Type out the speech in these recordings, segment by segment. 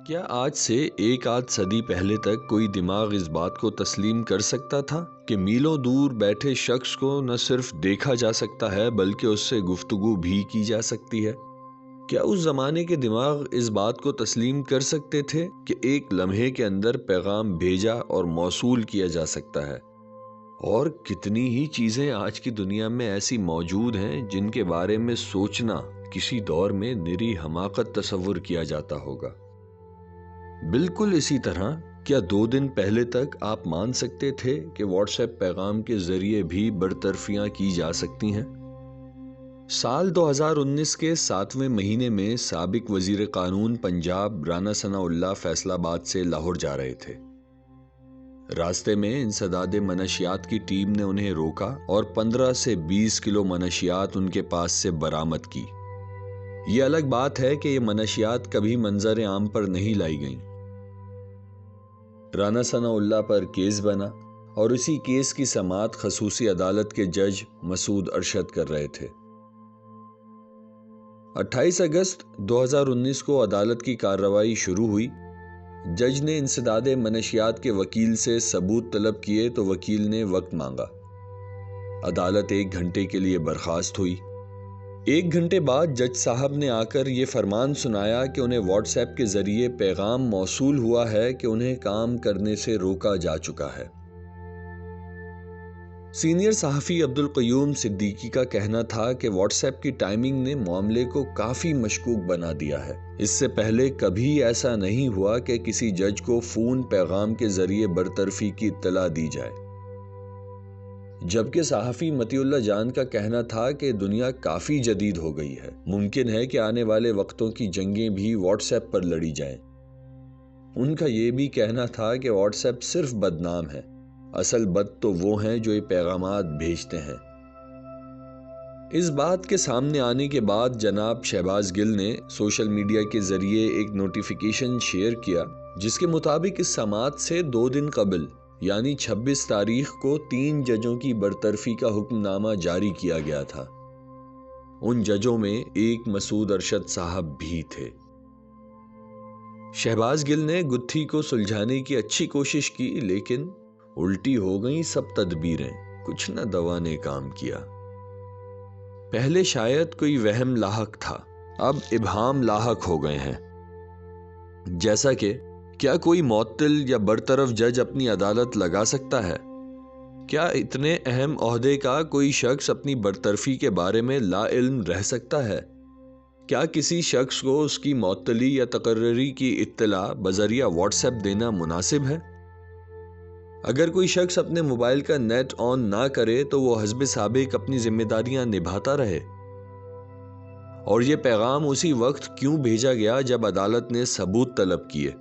کیا آج سے ایک آدھ صدی پہلے تک کوئی دماغ اس بات کو تسلیم کر سکتا تھا کہ میلوں دور بیٹھے شخص کو نہ صرف دیکھا جا سکتا ہے بلکہ اس سے گفتگو بھی کی جا سکتی ہے؟ کیا اس زمانے کے دماغ اس بات کو تسلیم کر سکتے تھے کہ ایک لمحے کے اندر پیغام بھیجا اور موصول کیا جا سکتا ہے؟ اور کتنی ہی چیزیں آج کی دنیا میں ایسی موجود ہیں جن کے بارے میں سوچنا کسی دور میں نری حماقت تصور کیا جاتا ہوگا۔ بالکل اسی طرح کیا 2 دن پہلے تک آپ مان سکتے تھے کہ واٹس ایپ پیغام کے ذریعے بھی برطرفیاں کی جا سکتی ہیں؟ سال 2019 کے 7ویں مہینے میں سابق وزیر قانون پنجاب رانا ثناء اللہ فیصل آباد سے لاہور جا رہے تھے۔ راستے میں انسداد منشیات کی ٹیم نے انہیں روکا اور 15 سے 20 کلو منشیات ان کے پاس سے برآمد کی۔ یہ الگ بات ہے کہ یہ منشیات کبھی منظر عام پر نہیں لائی گئیں۔ رانا ثناء اللہ پر کیس بنا اور اسی کیس کی سماعت خصوصی عدالت کے جج مسعود ارشد کر رہے تھے۔ 28 اگست 2019 کو عدالت کی کارروائی شروع ہوئی۔ جج نے انسداد منشیات کے وکیل سے ثبوت طلب کیے تو وکیل نے وقت مانگا۔ عدالت 1 گھنٹے کے لیے برخاست ہوئی۔ 1 گھنٹے بعد جج صاحب نے آ کر یہ فرمان سنایا کہ انہیں واٹس ایپ کے ذریعے پیغام موصول ہوا ہے کہ انہیں کام کرنے سے روکا جا چکا ہے۔ سینئر صحافی عبدالقیوم صدیقی کا کہنا تھا کہ واٹس ایپ کی ٹائمنگ نے معاملے کو کافی مشکوک بنا دیا ہے۔ اس سے پہلے کبھی ایسا نہیں ہوا کہ کسی جج کو فون پیغام کے ذریعے برطرفی کی اطلاع دی جائے۔ جبکہ صحافی مطیع اللہ جان کا کہنا تھا کہ دنیا کافی جدید ہو گئی ہے، ممکن ہے کہ آنے والے وقتوں کی جنگیں بھی واٹس ایپ پر لڑی جائیں۔ ان کا یہ بھی کہنا تھا کہ واٹس ایپ صرف بدنام ہے، اصل بد تو وہ ہیں جو یہ پیغامات بھیجتے ہیں۔ اس بات کے سامنے آنے کے بعد جناب شہباز گل نے سوشل میڈیا کے ذریعے ایک نوٹیفیکیشن شیئر کیا جس کے مطابق اس سماعت سے 2 دن قبل یعنی 26 تاریخ کو 3 ججوں کی برطرفی کا حکم نامہ جاری کیا گیا تھا۔ ان ججوں میں ایک مسعود ارشد صاحب بھی تھے۔ شہباز گل نے گتھی کو سلجھانے کی اچھی کوشش کی لیکن الٹی ہو گئیں سب تدبیریں، کچھ نہ دوا نے کام کیا۔ پہلے شاید کوئی وہم لاحق تھا، اب ابہام لاحق ہو گئے ہیں۔ جیسا کہ کیا کوئی معطل یا برطرف جج اپنی عدالت لگا سکتا ہے؟ کیا اتنے اہم عہدے کا کوئی شخص اپنی برطرفی کے بارے میں لا علم رہ سکتا ہے؟ کیا کسی شخص کو اس کی معطلی یا تقرری کی اطلاع بذریعہ واٹس ایپ دینا مناسب ہے؟ اگر کوئی شخص اپنے موبائل کا نیٹ آن نہ کرے تو وہ حسب سابق اپنی ذمہ داریاں نبھاتا رہے؟ اور یہ پیغام اسی وقت کیوں بھیجا گیا جب عدالت نے ثبوت طلب کیے؟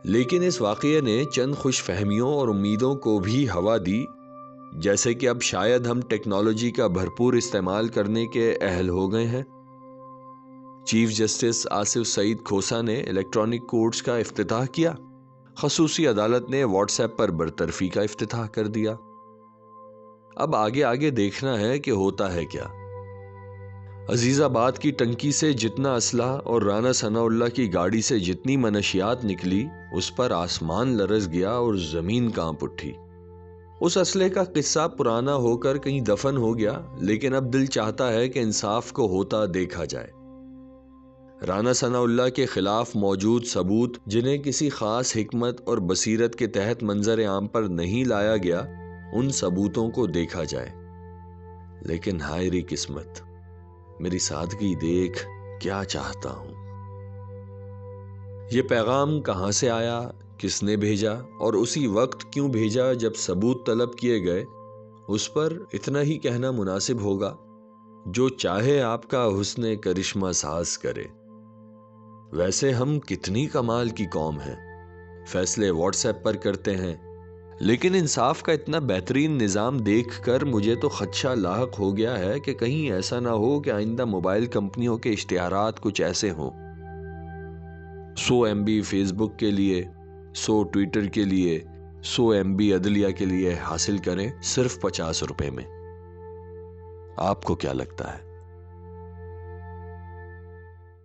لیکن اس واقعے نے چند خوش فہمیوں اور امیدوں کو بھی ہوا دی، جیسے کہ اب شاید ہم ٹیکنالوجی کا بھرپور استعمال کرنے کے اہل ہو گئے ہیں۔ چیف جسٹس آصف سعید کھوسہ نے الیکٹرانک کورٹس کا افتتاح کیا، خصوصی عدالت نے واٹس ایپ پر برطرفی کا افتتاح کر دیا۔ اب آگے دیکھنا ہے کہ ہوتا ہے کیا۔ عزیز آباد کی ٹنکی سے جتنا اسلحہ اور رانا ثناء اللہ کی گاڑی سے جتنی منشیات نکلی اس پر آسمان لرز گیا اور زمین کانپ اٹھی۔ اس اسلحے کا قصہ پرانا ہو کر کہیں دفن ہو گیا، لیکن اب دل چاہتا ہے کہ انصاف کو ہوتا دیکھا جائے۔ رانا ثناء اللہ کے خلاف موجود ثبوت جنہیں کسی خاص حکمت اور بصیرت کے تحت منظر عام پر نہیں لایا گیا، ان ثبوتوں کو دیکھا جائے۔ لیکن ہائے ری قسمت، میری سادگی دیکھ کیا چاہتا ہوں۔ یہ پیغام کہاں سے آیا، کس نے بھیجا اور اسی وقت کیوں بھیجا جب ثبوت طلب کیے گئے، اس پر اتنا ہی کہنا مناسب ہوگا، جو چاہے آپ کا حسن کرشمہ ساز کرے۔ ویسے ہم کتنی کمال کی قوم ہیں، فیصلے واٹس ایپ پر کرتے ہیں، لیکن انصاف کا اتنا بہترین نظام دیکھ کر مجھے تو خدشہ لاحق ہو گیا ہے کہ کہیں ایسا نہ ہو کہ آئندہ موبائل کمپنیوں کے اشتہارات کچھ ایسے ہوں: 100 MB فیس بک کے لیے، 100 ٹویٹر کے لیے، 100 MB عدلیہ کے لیے حاصل کریں صرف 50 روپے میں۔ آپ کو کیا لگتا ہے؟